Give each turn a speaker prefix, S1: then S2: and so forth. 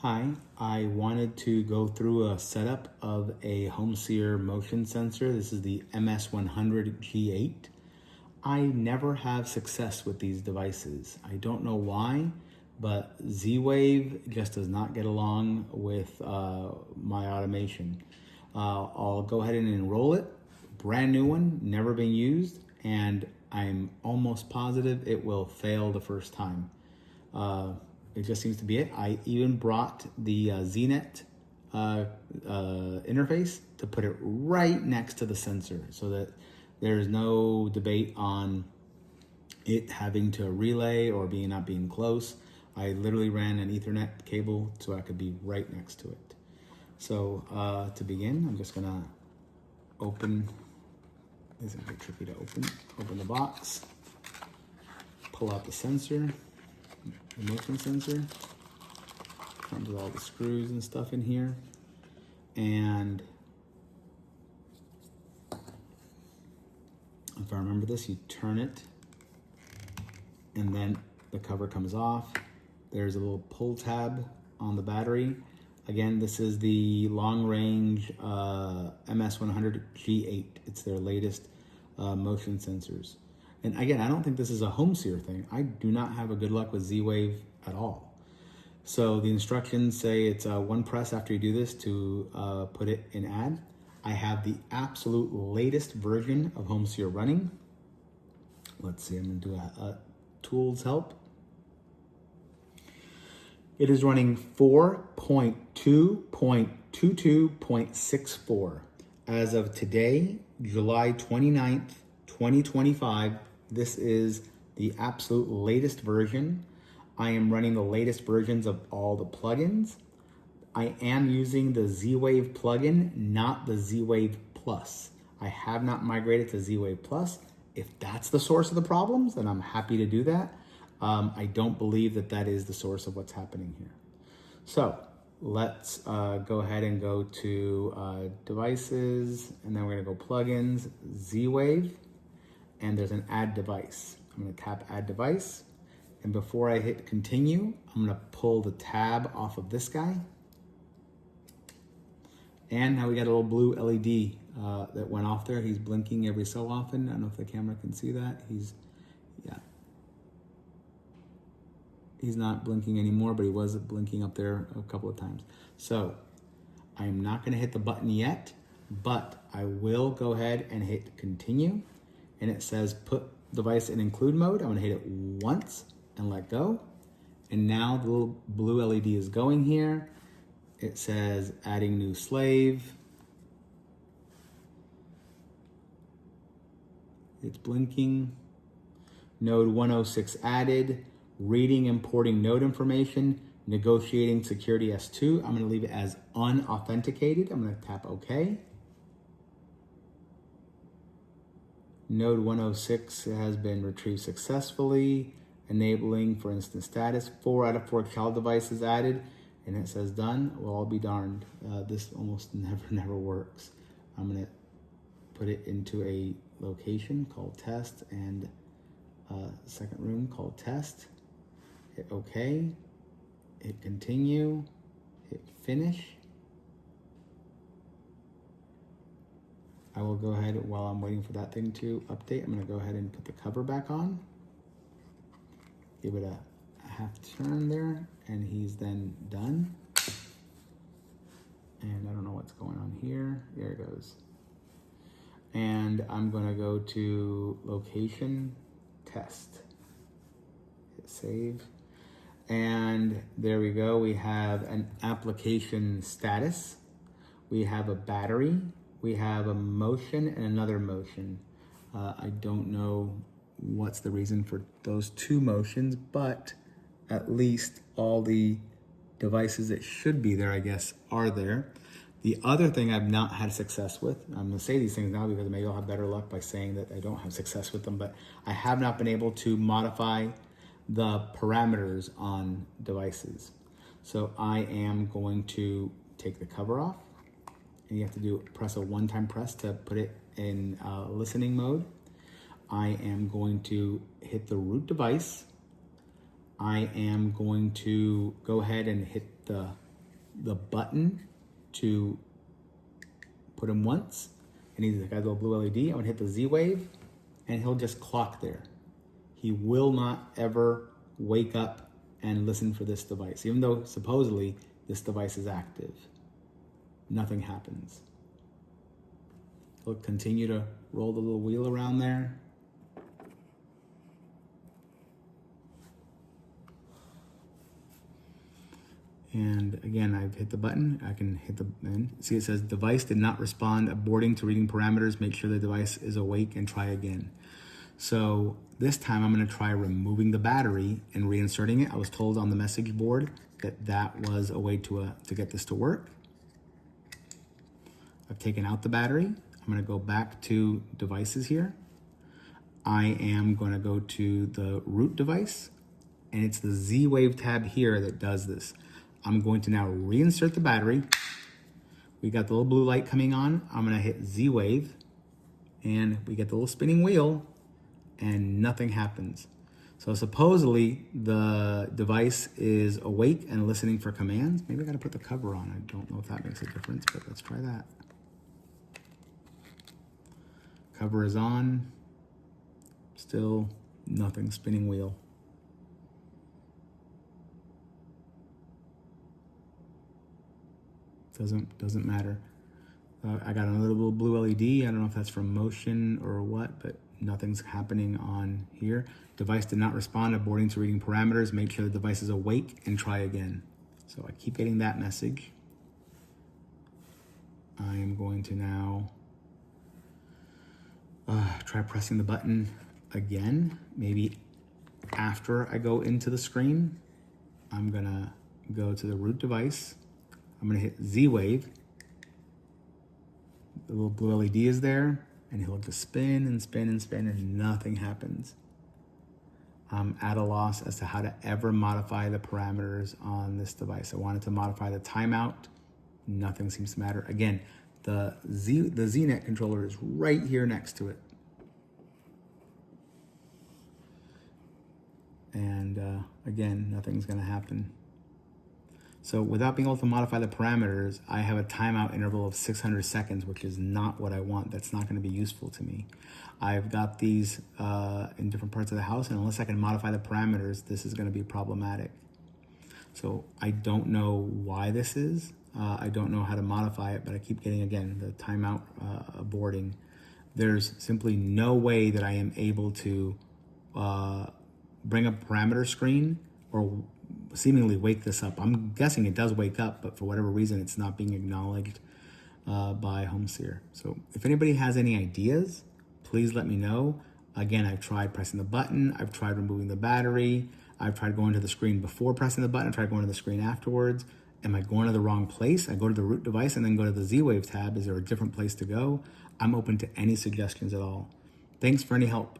S1: Hi, I wanted to go through a setup of a HomeSeer motion sensor. This is the MS100 G8. I never have success with these devices. I don't know why, but Z-Wave just does not get along with my automation. I'll go ahead and enroll it, brand new one, never been used, and I'm almost positive it will fail the first time. It just seems to be it. I even brought the ZNet interface to put it right next to the sensor so that there's no debate on it having to relay or not being close. I literally ran an Ethernet cable so I could be right next to it. So to begin, I'm just gonna open, this is a bit tricky to open the box, pull out the sensor, the motion sensor. Comes with all the screws and stuff in here. And if I remember this, you turn it and then the cover comes off. There's a little pull tab on the battery. Again, this is the long range MS100 G8. It's their latest motion sensors. And again, I don't think this is a HomeSeer thing. I do not have a good luck with Z-Wave at all. So the instructions say it's one press after you do this to put it in add. I have the absolute latest version of HomeSeer running. Let's see, I'm gonna do a tools help. It is running 4.2.22.64. As of today, July 29th, 2025, this is the absolute latest version. I am running the latest versions of all the plugins. I am using the Z-Wave plugin, not the Z-Wave Plus. I have not migrated to Z-Wave Plus. If that's the source of the problems, then I'm happy to do that. I don't believe that that is the source of what's happening here. So let's go ahead and go to devices, and then we're gonna go plugins, Z-Wave, and there's an add device. I'm gonna tap add device. And before I hit continue, I'm gonna pull the tab off of this guy. And now we got a little blue LED that went off there. He's blinking every so often. I don't know if the camera can see that. He's not blinking anymore, but he was blinking up there a couple of times. So I'm not gonna hit the button yet, but I will go ahead and hit continue. And it says put device in include mode. I'm gonna hit it once and let go. And now the little blue LED is going here. It says adding new slave. It's blinking. Node 106 added. Reading, importing node information. Negotiating security S2. I'm gonna leave it as unauthenticated. I'm gonna tap OK. Node 106 has been retrieved successfully. Enabling, for instance, status. 4 out of 4 child devices added. And it says done. Well, I'll be darned. This almost never works. I'm gonna put it into a location called test and second room called test. Hit OK. Hit continue. Hit finish. I will go ahead while I'm waiting for that thing to update. I'm gonna go ahead and put the cover back on. Give it a half turn there, and he's then done. And I don't know what's going on here. There it goes. And I'm gonna go to location, test, hit save. And there we go. We have an application status. We have a battery. We have a motion and another motion. I don't know what's the reason for those two motions, but at least all the devices that should be there, I guess, are there. The other thing I've not had success with, I'm gonna say these things now because maybe I'll have better luck by saying that I don't have success with them, but I have not been able to modify the parameters on devices. So I am going to take the cover off, and you have to press a one-time press to put it in listening mode. I am going to hit the root device. I am going to go ahead and hit the the button to put him once, and he's got a little blue LED. I'm gonna hit the Z wave, and he'll just clock there. He will not ever wake up and listen for this device, even though supposedly this device is active. Nothing happens. He'll continue to roll the little wheel around there. And again, I've hit the button. I can hit the button. See, it says device did not respond, aborting to reading parameters. Make sure the device is awake and try again. So this time I'm going to try removing the battery and reinserting it. I was told on the message board that that was a way to get this to work. I've taken out the battery. I'm going to go back to devices here. I am going to go to the root device, and it's the Z-Wave tab here that does this. I'm going to now reinsert the battery. We got the little blue light coming on. I'm going to hit Z-Wave, and we get the little spinning wheel, and nothing happens. So supposedly the device is awake and listening for commands. Maybe I got to put the cover on. I don't know if that makes a difference, but let's try that. Cover is on. Still nothing, spinning wheel. Doesn't matter. I got another little blue LED. I don't know if that's from motion or what, but nothing's happening on here. Device did not respond, aborting to reading parameters. Make sure the device is awake and try again. So I keep getting that message. I am going to now try pressing the button again. Maybe after I go into the screen, I'm gonna go to the root device. I'm gonna hit Z-Wave. The little blue LED is there, and he'll just spin and spin and spin, and nothing happens. I'm at a loss as to how to ever modify the parameters on this device. I wanted to modify the timeout. Nothing seems to matter. Again, the ZNet controller is right here next to it. And again, nothing's gonna happen. So without being able to modify the parameters, I have a timeout interval of 600 seconds, which is not what I want. That's not gonna be useful to me. I've got these in different parts of the house, and unless I can modify the parameters, this is gonna be problematic. So I don't know why this is. I don't know how to modify it, but I keep getting, again, the timeout aborting. There's simply no way that I am able to bring up a parameter screen or seemingly wake this up. I'm guessing it does wake up, but for whatever reason, it's not being acknowledged by HomeSeer. So if anybody has any ideas, please let me know. Again, I've tried pressing the button. I've tried removing the battery. I've tried going to the screen before pressing the button. I've tried going to the screen afterwards. Am I going to the wrong place? I go to the root device and then go to the Z-Wave tab. Is there a different place to go? I'm open to any suggestions at all. Thanks for any help.